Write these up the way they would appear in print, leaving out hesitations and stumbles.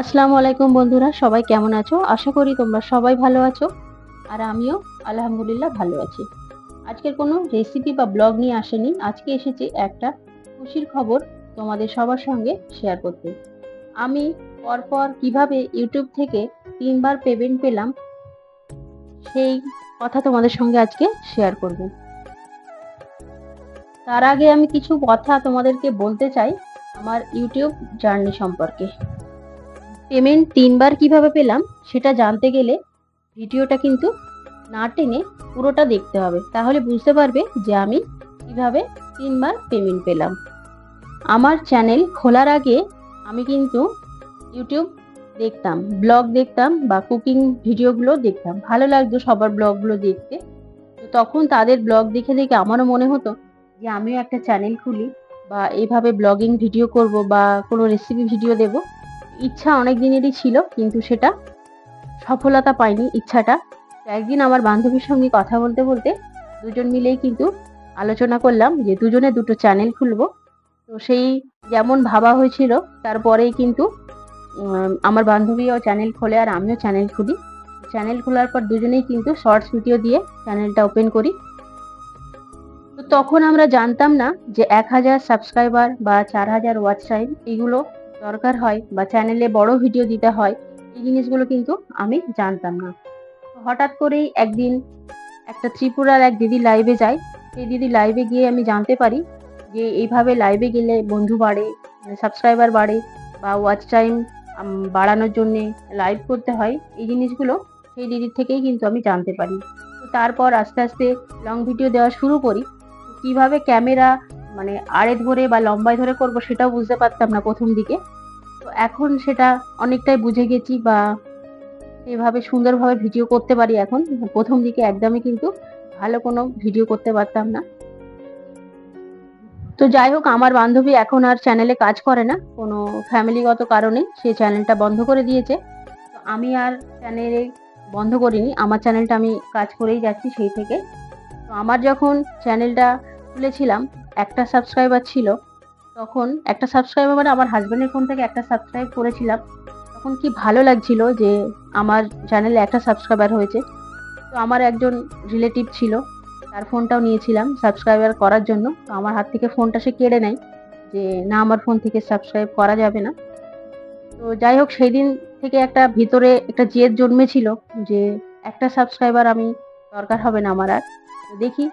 আসসালামু আলাইকুম বন্ধুরা, সবাই কেমন আছো? আশা করি তোমরা সবাই ভালো আছো। আর আমিও আলহামদুলিল্লাহ ভালো আছি। আজকের কোনো রেসিপি বা ব্লগ নিয়ে আসেনি। আজকে এসেছি একটা খুশির খবর তোমাদের সবার সঙ্গে শেয়ার করতে। আমি পরপর কিভাবে ইউটিউব থেকে ৩ বার পেমেন্ট পেলাম, সেই কথা তোমাদের সঙ্গে আজকে শেয়ার করব। তার আগে আমি কিছু কথা তোমাদেরকে বলতে চাই আমার ইউটিউব জার্নি সম্পর্কে। পেমেন্ট ৩ বার কিভাবে পেলাম সেটা জানতে গেলে ভিডিওটা কিন্তু না টেনে পুরোটা দেখতে হবে, তাহলে বুঝতে পারবে যে আমি কিভাবে ৩ বার পেমেন্ট পেলাম। আমার চ্যানেল খোলার আগে আমি কিন্তু ইউটিউব দেখতাম, ব্লগ দেখতাম বা কুকিং ভিডিওগুলো দেখতাম। ভালো লাগতো সবার ব্লগগুলো দেখতে। তো তখন তাদের ব্লগ দেখে দেখে আমারও মনে হতো যে আমিও একটা চ্যানেল খুলি বা এইভাবে ব্লগিং ভিডিও করব বা কোনো রেসিপি ভিডিও দেব। ইচ্ছা অনেক দিনেরই ছিল, কিন্তু সেটা সফলতা পাইনি ইচ্ছাটা। তো একদিন আমার বান্ধবীর সঙ্গে কথা বলতে বলতে দুজন মিলেই কিন্তু আলোচনা করলাম যে দুজনে দুটো চ্যানেল খুলবো। তো সেই যেমন ভাবা হয়েছিল তারপরেই কিন্তু আমার বান্ধবীও চ্যানেল খোলে আর আমিও চ্যানেল খুলি। চ্যানেল খোলার পর দুজনেই কিন্তু শর্টস ভিডিও দিয়ে চ্যানেলটা ওপেন করি। তো তখন আমরা জানতাম না যে ১,০০০ সাবস্ক্রাইবার বা ৪,০০০ ওয়াচ টাইম এগুলো দরকার হয় বা চ্যানেলে বড় ভিডিও দিতে হয়। এই জিনিসগুলো কিন্তু আমি জানতাম না। তো হঠাৎ করেই একদিন একটা ত্রিপুরার এক দিদি লাইভে যায়। সেই দিদি লাইভে গিয়ে আমি জানতে পারি যে এইভাবে লাইভে গেলে বন্ধু বাড়ে, মানে সাবস্ক্রাইবার বাড়ে বা ওয়াচ টাইম বাড়ানোর জন্যে লাইভ করতে হয়। এই জিনিসগুলো সেই দিদির থেকেই কিন্তু আমি জানতে পারি। তো তারপর আস্তে আস্তে লং ভিডিও দেওয়া শুরু করি। তো কিভাবে ক্যামেরা মানে আড়ে ধরে বা লম্বায় ধরে করব সেটাও বুঝতে পারতাম না ১ম দিকে। তো এখন সেটা অনেকটাই বুঝে গেছি বা এভাবে সুন্দরভাবে ভিডিও করতে পারি এখন। ১ম দিকে একদমই কিন্তু ভালো কোনো ভিডিও করতে পারতাম না। তো যাই হোক, আমার বান্ধবী এখন আর চ্যানেলে কাজ করে না। কোনো ফ্যামিলিগত কারণে সে চ্যানেলটা বন্ধ করে দিয়েছে। তো আমি আর চ্যানেলে বন্ধ করিনি। আমার চ্যানেলটা আমি কাজ করেই যাচ্ছি সেই থেকে। তো আমার যখন চ্যানেলটা খুলেছিলাম, একটা সাবস্ক্রাইবার ছিল। তখন একটা সাবস্ক্রাইবার মানে আমার হাসব্যান্ডের ফোন থেকে একটা সাবস্ক্রাইব করেছিলাম। তখন কি ভালো লাগছিল যে আমার চ্যানেলে একটা সাবস্ক্রাইবার হয়েছে। তো আমার একজন রিলেটিভ ছিল, তার ফোনটাও নিয়েছিলাম সাবস্ক্রাইবার করার জন্য। তো আমার হাত থেকে ফোনটা সে কেড়ে নেয় যে, "না, আমার ফোন থেকে সাবস্ক্রাইব করা যাবে না।" তো যাই হোক, সেইদিন থেকে একটা ভিতরে একটা জেদ জন্মেছিল যে একটা সাবস্ক্রাইবার আমি দরকার হবে না আমার আর। তো দেখি।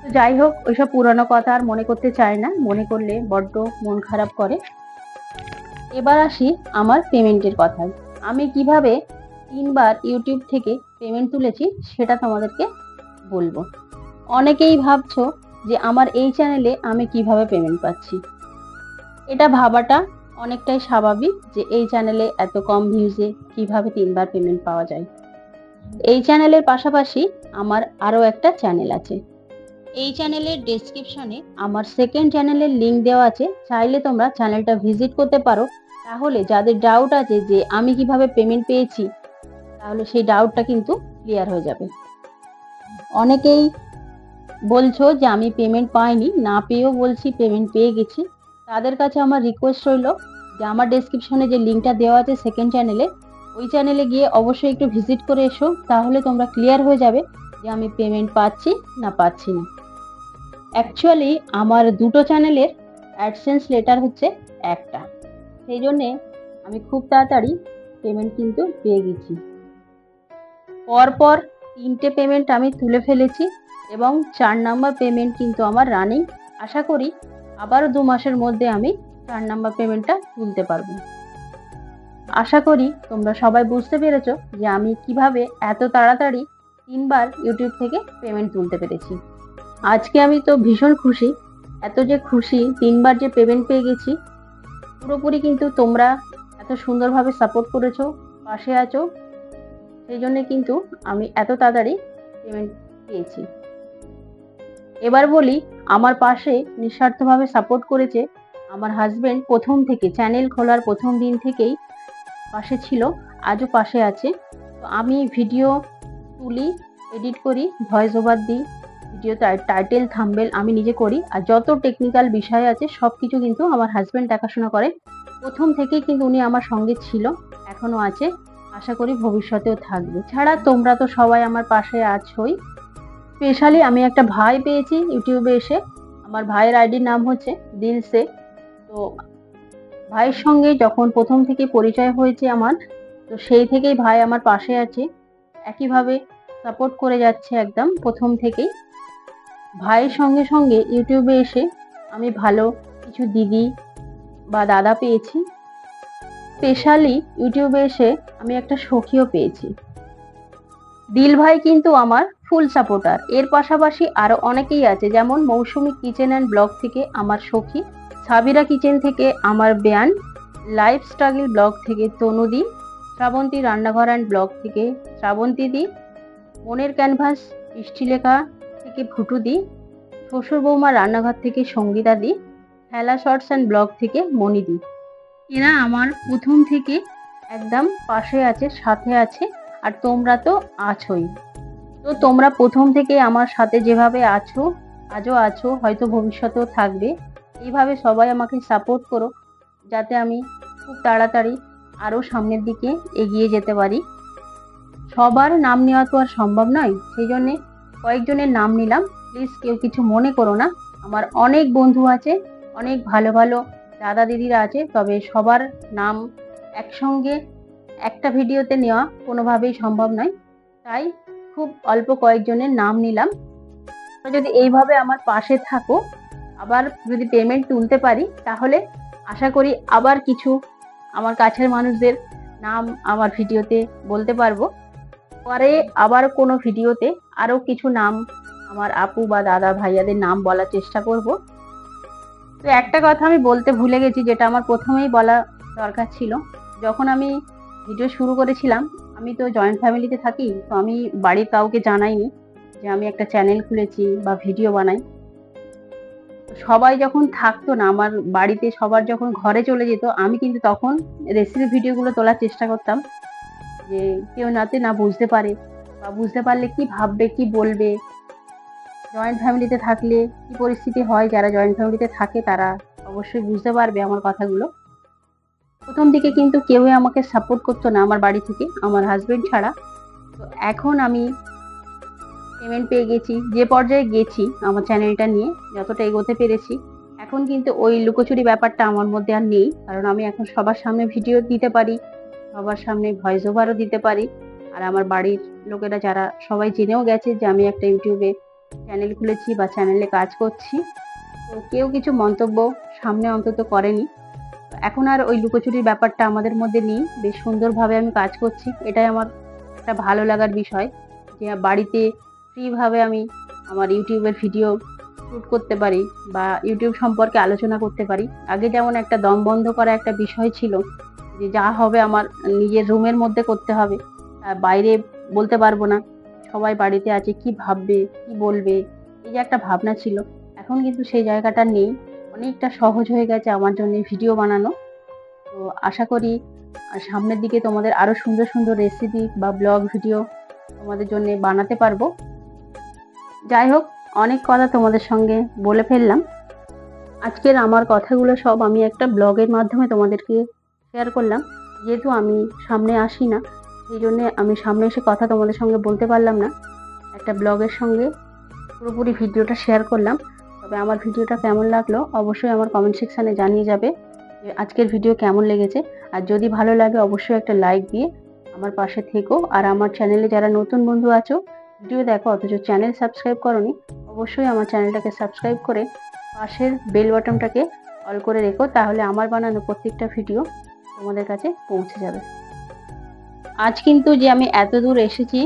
তো যাই হোক, ওইসব পুরানো কথা আর মনে করতে চাই না। মনে করলে বড্ড মন খারাপ করে। এবার আসি আমার পেমেন্টের কথায়। আমি কিভাবে ৩ বার ইউটিউব থেকে পেমেন্ট তুলেছি সেটা তোমাদেরকে বলব। অনেকেই ভাবছো যে আমার এই চ্যানেলে আমি কিভাবে পেমেন্ট পাচ্ছি। এটা ভাবাটা অনেকটাই স্বাভাবিক যে এই চ্যানেলে এত কম ভিউজে কিভাবে ৩ বার পেমেন্ট পাওয়া যায়। এই চ্যানেলের পাশাপাশি আমার আরো একটা চ্যানেল আছে। এই চ্যানেলের ডেসক্রিপশনে আমার সেকেন্ড চ্যানেলের লিংক দেওয়া আছে। চাইলে তোমরা চ্যানেলটা ভিজিট করতে পারো। তাহলে যাদের ডাউট আছে যে আমি কিভাবে পেমেন্ট পেয়েছি, তাহলে সেই ডাউটটা কিন্তু ক্লিয়ার হয়ে যাবে। অনেকেই বলছো যে আমি পেমেন্ট পাইনি, না পেয়েও বলছি পেমেন্ট পেয়ে গেছি। তাদের কাছে আমার রিকোয়েস্ট রইল যে আমার ডেসক্রিপশনে যে লিংকটা দেওয়া আছে সেকেন্ড চ্যানেলে, ওই চ্যানেলে গিয়ে অবশ্যই একটু ভিজিট করে এসো। তাহলে তোমরা ক্লিয়ার হয়ে যাবে যে আমি পেমেন্ট পাচ্ছি না পাচ্ছি না। অ্যাকচুয়ালি আমার দুটো চ্যানেলের অ্যাডসেন্স লেটার হচ্ছে একটা। সেই জন্যে আমি খুব তাড়াতাড়ি পেমেন্ট কিন্তু পেয়ে গেছি। পরপর ৩টে পেমেন্ট আমি তুলে ফেলেছি এবং ৪ নাম্বার পেমেন্ট কিন্তু আমার রানিং। আশা করি আবারও ২ মাসের মধ্যে আমি ৪ নাম্বার পেমেন্টটা তুলতে পারবো। আশা করি তোমরা সবাই বুঝতে পেরেছো যে আমি কিভাবে এত তাড়াতাড়ি ৩ বার ইউটিউব থেকে পেমেন্ট তুলতে পেরেছি। আজকে আমি তো ভীষণ খুশি। এত যে খুশি ৩ বার যে পেমেন্ট পেয়ে গেছি, পুরোপুরি কিন্তু তোমরা এত সুন্দরভাবে সাপোর্ট করেছো, পাশে আছো। সেই জন্যে কিন্তু আমি এত তাড়াতাড়ি পেমেন্ট পেয়েছি। এবার বলি, আমার পাশে নিঃস্বার্থভাবে সাপোর্ট করেছে আমার হাসব্যান্ড। ১ম থেকে চ্যানেল খোলার ১ম দিন থেকেই পাশে ছিল, আজও পাশে আছে। তো আমি ভিডিও তুলি, এডিট করি, ভয়েস ওভার দিই, ভিডিও টাইটেল, থাম্বনেল আমি নিজে করি। আর যত টেকনিক্যাল বিষয় আছে সবকিছু কিন্তু আমার হাসব্যান্ড দেখাশোনা করে। প্রথম থেকেই কিন্তু উনি আমার সঙ্গে ছিল, এখনো আছে, আশা করি ভবিষ্যতেও থাকবে। ছাড়া তোমরা তো সবাই আমার পাশে আছোই। স্পেশালি আমি একটা ভাই পেয়েছি ইউটিউবে এসে। আমার ভাইয়ের আইডির নাম হচ্ছে দিলসে। তো ভাইয়ের সঙ্গে যখন প্রথম থেকে পরিচয় হয়েছে আমার, তো সেই থেকেই ভাই আমার পাশে আছে, একইভাবে সাপোর্ট করে যাচ্ছে একদম প্রথম থেকেই। ভাইয়ের সঙ্গে সঙ্গে ইউটিউবে এসে আমি ভালো কিছু দিদি বা দাদা পেয়েছি। স্পেশালি ইউটিউবে এসে আমি একটা সখীও পেয়েছি। দিল ভাই কিন্তু আমার ফুল সাপোর্টার। এর পাশাপাশি আরো অনেকেই আছে, যেমন মৌসুমী কিচেন অ্যান্ড ব্লগ থেকে আমার সখী, সাবিরা কিচেন থেকে আমার বেয়ান, লাইফ স্ট্রাগল ব্লগ থেকে তনুদি, শ্রাবন্তী রান্নাঘর অ্যান্ড ব্লগ থেকে শ্রাবন্তী দি, মনের ক্যানভাস বৃষ্টিলেখা থেকে ভুটুদি, শ্বশুর বৌমা রান্নাঘর থেকে সঙ্গীতা দি, খেলা শর্টস অ্যান্ড ব্লগ থেকে মনিদি। এরা আমার প্রথম থেকে একদম পাশে আছে, সাথে আছে, আর তোমরা তো আছোই। তো তোমরা প্রথম থেকে আমার সাথে যেভাবে আছো, আজও আছো, হয়তো ভবিষ্যতেও থাকবে। এইভাবে সবাই আমাকে সাপোর্ট করো, যাতে আমি খুব তাড়াতাড়ি আরও সামনের দিকে এগিয়ে যেতে পারি। সবার নাম নেওয়া তো আর সম্ভব নয়, সেই জন্যে কয়েকজনের নাম নিলাম। প্লিজ কেউ কিছু মনে করো না। আমার অনেক বন্ধু আছে, অনেক ভালো ভালো দাদা দিদিরা আছে, তবে সবার নাম একসঙ্গে একটা ভিডিওতে নেওয়া কোনোভাবেই সম্ভব নয়, তাই খুব অল্প কয়েকজনের নাম নিলাম। যদি এইভাবে আমার পাশে থাকো, আবার যদি পেমেন্ট তুলতে পারি, তাহলে আশা করি আবার কিছু আমার কাছের মানুষদের নাম আমার ভিডিওতে বলতে পারবো। পরে আবার কোনো ভিডিওতে আরও কিছু নাম, আমার আপু বা দাদা ভাইয়াদের নাম বলার চেষ্টা করব। তো একটা কথা আমি বলতে ভুলে গেছি, যেটা আমার প্রথমেই বলা দরকার ছিল। যখন আমি ভিডিও শুরু করেছিলাম, আমি তো জয়েন্ট ফ্যামিলিতে থাকি, তো আমি বাড়ির কাউকে জানাইনি যে আমি একটা চ্যানেল খুলেছি বা ভিডিও বানাই। সবাই যখন থাকতো না আমার বাড়িতে, সবার যখন ঘরে চলে যেত, আমি কিন্তু তখন রেসিপি ভিডিওগুলো তোলার চেষ্টা করতাম, যে কেউ যাতে না বুঝতে পারে, বা বুঝতে পারলে কি ভাববে, কি বলবে। জয়েন্ট ফ্যামিলিতে থাকলে কি পরিস্থিতি হয়, যারা জয়েন্ট ফ্যামিলিতে থাকে তারা অবশ্যই বুঝতে পারবে আমার কথাগুলো। প্রথম দিকে কিন্তু কেউই আমাকে সাপোর্ট করতো না আমার বাড়ি থেকে, আমার হাজবেন্ড ছাড়া। তো এখন আমি পেমেন্ট পেয়ে গেছি, যে পর্যায়ে গেছি আমার চ্যানেলটা নিয়ে, যতটা এগোতে পেরেছি, এখন কিন্তু ওই লুকোচুরি ব্যাপারটা আমার মধ্যে আর নেই। কারণ আমি এখন সবার সামনে ভিডিও দিতে পারি, সবার সামনে ভয়েস ওভারও দিতে পারি। আর আমার বাড়ির লোকেরা যারা সবাই জেনেও গেছে যে আমি একটা ইউটিউবে চ্যানেল খুলেছি বা চ্যানেলে কাজ করছি, তো কেউ কিছু মন্তব্য সামনে অন্তত করেনি। এখন আর ওই লুকোচুরির ব্যাপারটা আমাদের মধ্যে নেই, বেশ সুন্দরভাবে আমি কাজ করছি। এটাই আমার একটা ভালো লাগার বিষয়, যে বাড়িতে ফ্রিভাবে আমি আমার ইউটিউবের ভিডিও শ্যুট করতে পারি বা ইউটিউব সম্পর্কে আলোচনা করতে পারি। আগে যেমন একটা দম বন্ধ করা একটা বিষয় ছিল, যে যা হবে আমার নিজের রুমের মধ্যে করতে হবে, বাইরে বলতে পারবো না, সবাই বাড়িতে আছে, কি ভাববে, কি বলবে, এই যে একটা ভাবনা ছিল, এখন কিন্তু সেই জায়গাটা নেই। অনেকটা সহজ হয়ে গেছে আমার জন্য ভিডিও বানানো। তো আশা করি সামনের দিকে তোমাদের আরো সুন্দর সুন্দর রেসিপি বা ব্লগ ভিডিও তোমাদের জন্য বানাতে পারবো। যাই হোক, অনেক কথা তোমাদের সঙ্গে বলে ফেললাম। আজকের আমার কথাগুলো সব আমি একটা ব্লগের মাধ্যমে তোমাদেরকে শেয়ার করলাম। যেহেতু আমি সামনে আসি না, সেই জন্যে আমি সামনে এসে কথা তোমাদের সঙ্গে বলতে পারলাম না, একটা ব্লগের সঙ্গে পুরোপুরি ভিডিওটা শেয়ার করলাম। তবে আমার ভিডিওটা কেমন লাগলো অবশ্যই আমার কমেন্ট সেকশানে জানিয়ে যাবে যে আজকের ভিডিও কেমন লেগেছে। আর যদি ভালো লাগে অবশ্যই একটা লাইক দিয়ে আমার পাশে থেকো। আর আমার চ্যানেলে যারা নতুন বন্ধু আছো, ভিডিও দেখো অথচ চ্যানেল সাবস্ক্রাইব করোনি, অবশ্যই আমার চ্যানেলটাকে সাবস্ক্রাইব করে পাশের বেল বাটনটাকে অল করে রেখো, তাহলে আমার বানানো প্রত্যেকটা ভিডিও তোমাদের কাছে পৌঁছে যাবে। আজ কিন্তু যে আমি এত দূর এসেছি,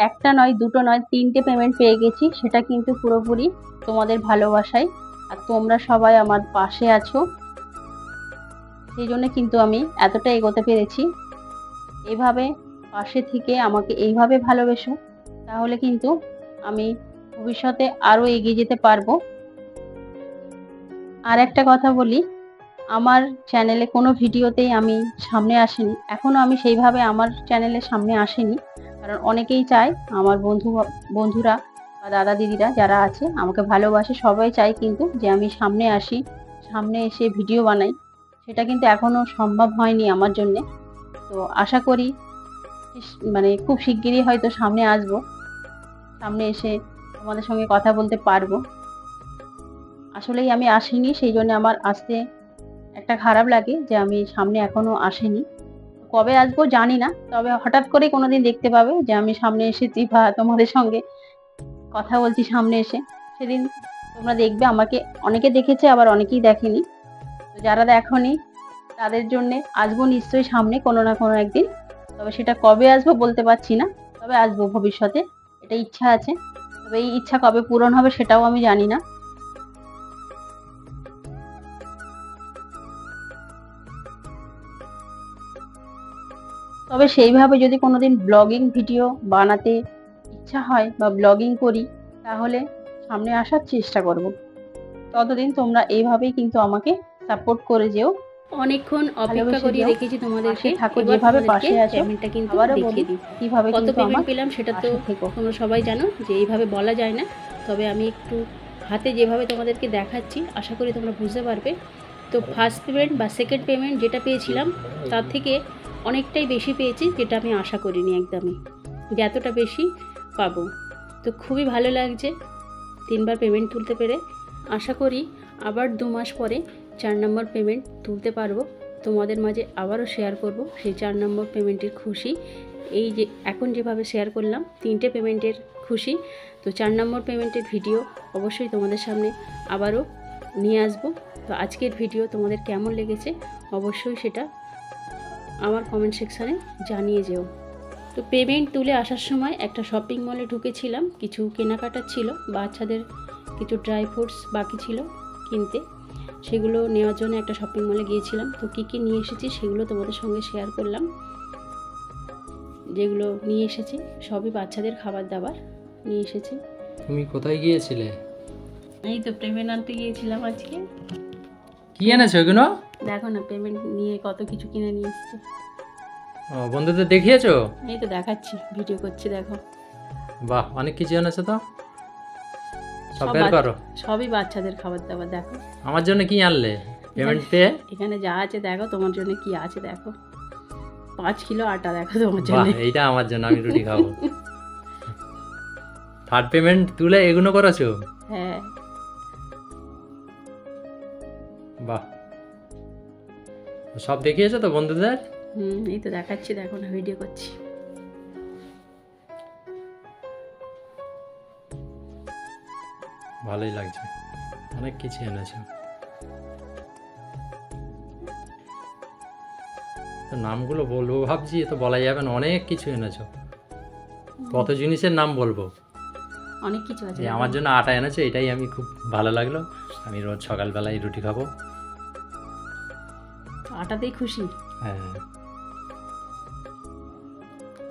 একটা নয়, দুটো নয়, 3টে পেমেন্ট পেয়ে গেছি, সেটা কিন্তু পুরোপুরি তোমাদের ভালোবাসায়। আর তোমরা সবাই আমার পাশে আছো, সেই জন্য কিন্তু আমি এতটা এগোতে পেরেছি। এইভাবে পাশে থেকে আমাকে এইভাবে ভালোবেসো, তাহলে কিন্তু আমি ভবিষ্যতে আরও এগিয়ে যেতে পারবো। আর একটা কথা বলি, আমার চ্যানেলে কোনো ভিডিওতেই আমি সামনে আসিনি, এখনও আমি সেইভাবে আমার চ্যানেলের সামনে আসিনি। কারণ অনেকেই চায়, আমার বন্ধুরা বা দাদা দিদিরা যারা আছে আমাকে ভালোবাসে, সবাই চায় কিন্তু যে আমি সামনে আসি, সামনে এসে ভিডিও বানাই। সেটা কিন্তু এখনও সম্ভব হয়নি আমার জন্যে। তো আশা করি মানে খুব শিগগিরই হয়তো সামনে আসবো, সামনে এসে তোমাদের সঙ্গে কথা বলতে পারবো। আসলেই আমি আসিনি, সেই জন্য আমার আসতে একটা খারাপ লাগে যে আমি সামনে এখনো আসেনি। কবে আসবো জানি না, তবে হঠাৎ করেই কোনোদিন দেখতে পাবে যে আমি সামনে এসেছি বা তোমাদের সঙ্গে কথা বলছি সামনে এসে। সেদিন তোমরা দেখবে আমাকে অনেকে দেখেছে, আবার অনেকেই দেখেনি। তো যারা দেখোনি তাদের জন্যে আসবো নিশ্চয়ই সামনে কোনো না কোনো একদিন। তবে সেটা কবে আসবো বলতে পারছি না, তবে আসবো ভবিষ্যতে, এটা ইচ্ছা আছে। তবে এই ইচ্ছা কবে পূরণ হবে সেটাও আমি জানি না। তবে সেইভাবে যদি কোনোদিন ব্লগিং ভিডিও বানাতে ইচ্ছা হয় বা ব্লগিং করি, তাহলে সামনে আসার চেষ্টা করব। ততদিন তোমরা এইভাবেই কিন্তু আমাকে সাপোর্ট করে যেও, অনেকক্ষণ অপেক্ষা করিয়ে রেখেছি তোমাদেরকে। থাকো, যেভাবে পাশে আছো। পেমেন্টটা কিন্তু আবারও দেখিয়ে বলি দিই কিভাবে কত কিন্তু পেমেন্ট আমার পেলাম, সেটা তো পাশে থেকো। তোমরা সবাই জানো যে এইভাবে বলা যায় না। তবে আমি একটু হাতে যেভাবে তোমাদেরকে দেখাচ্ছি, আশা করি তোমরা বুঝতে পারবে। তো ফার্স্ট পেমেন্ট বা সেকেন্ড পেমেন্ট যেটা পেয়েছিলাম তার থেকে অনেকটাই বেশি পেয়েছি, যেটা আমি আশা করিনি একদমই যে এতটা বেশি পাবো। তো খুবই ভালো লাগছে 3বার পেমেন্ট তুলতে পেরে। আশা করি আবার 2 মাস পরে 4 নম্বর পেমেন্ট তুলতে পারবো, তোমাদের মাঝে আবারও শেয়ার করব সেই 4 নম্বর পেমেন্টের খুশি। এই যে এখন যেভাবে শেয়ার করলাম 3টে পেমেন্টের খুশি, তো 4 নম্বর পেমেন্টের ভিডিও অবশ্যই তোমাদের সামনে আবারও নিয়ে আসবো। তো আজকের ভিডিও তোমাদের কেমন লেগেছে অবশ্যই সেটা আমার কমেন্ট সেকশানে জানিয়ে যেও। তো পেমেন্ট তুলে আসার সময় একটা শপিং মলে ঢুকেছিলাম, কিছু কেনাকাটা ছিল, বাচ্চাদের কিছু ড্রাই ফ্রুটস বাকি ছিল কিনতে, সেগুলো নেওয়ার জন্য একটা শপিং মলে গিয়েছিলাম। তো কী কী নিয়ে এসেছি সেগুলো তোমাদের সঙ্গে শেয়ার করলাম। যেগুলো নিয়ে এসেছি সবই বাচ্চাদের খাবার দাবার নিয়ে এসেছি। তুমি কোথায় গিয়েছিলে? এই তো পেমেন্ট আনতে গিয়েছিলাম আজকে। কি এনেছো এগুলো? দেখো না পেমেন্ট নিয়ে কত কিছু কিনে নিয়ে এসেছি। ও, বন্ধুদের দেখিয়েছো? এই তো দেখাচ্ছি, ভিডিও করছি, দেখো। বাহ, অনেক কিছু এনেছো তো। সব বের করো। সবই বাচ্চাদের খাবার দাবার। দেখো আমার জন্য কি আনলে পেমেন্ট পেয়ে? এখানে যা আছে দেখো, তোমার জন্য কি আছে দেখো। 5 কিলো আটা দেখো তোমার জন্য। বাহ, এইটা আমার জন্য, আমি রুটি খাবো। থার্ড পেমেন্ট তুলে এগুলো করেছো? হ্যাঁ। বাহ, সব দেখিয়েছো তো বন্ধুদের? এই তো দেখাচ্ছি, দেখো না ভিডিও করছি। ভালোই লাগছে, অনেক কিছু এনেছো। তো নামগুলো বলবো ভাবছি, তো বলা যাবে না, অনেক কিছু এনেছো। কত জিনিসের নাম বলবো? অনেক কিছু আছে। আমার জন্য আটা এনেছো, এটাই আমি খুব ভালো লাগলো। আমি রোজ সকালবেলায় রুটি খাবো। আটাতেই খুশি? হ্যাঁ।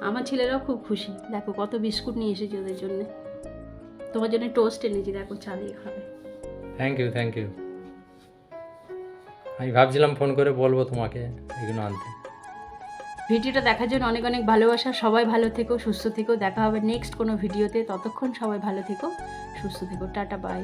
আমার ছেলেরাও খুব খুশি, দেখো কত বিস্কুট নিয়ে এসেছি ওদের জন্য। তোমার জন্য টোস্ট এনেছি, দেখো চা দিয়ে খাবে। Thank you, thank you. আমি ভাবছিলাম ফোন করে বলবো তোমাকে এগুলো আনতে। ভিডিওটা দেখার জন্য অনেক অনেক ভালোবাসা। সবাই ভালো থেকো, সুস্থ থেকো। দেখা হবে নেক্সট কোনো ভিডিওতে। ততক্ষণ সবাই ভালো থেকো, সুস্থ থেকো। Tata, by.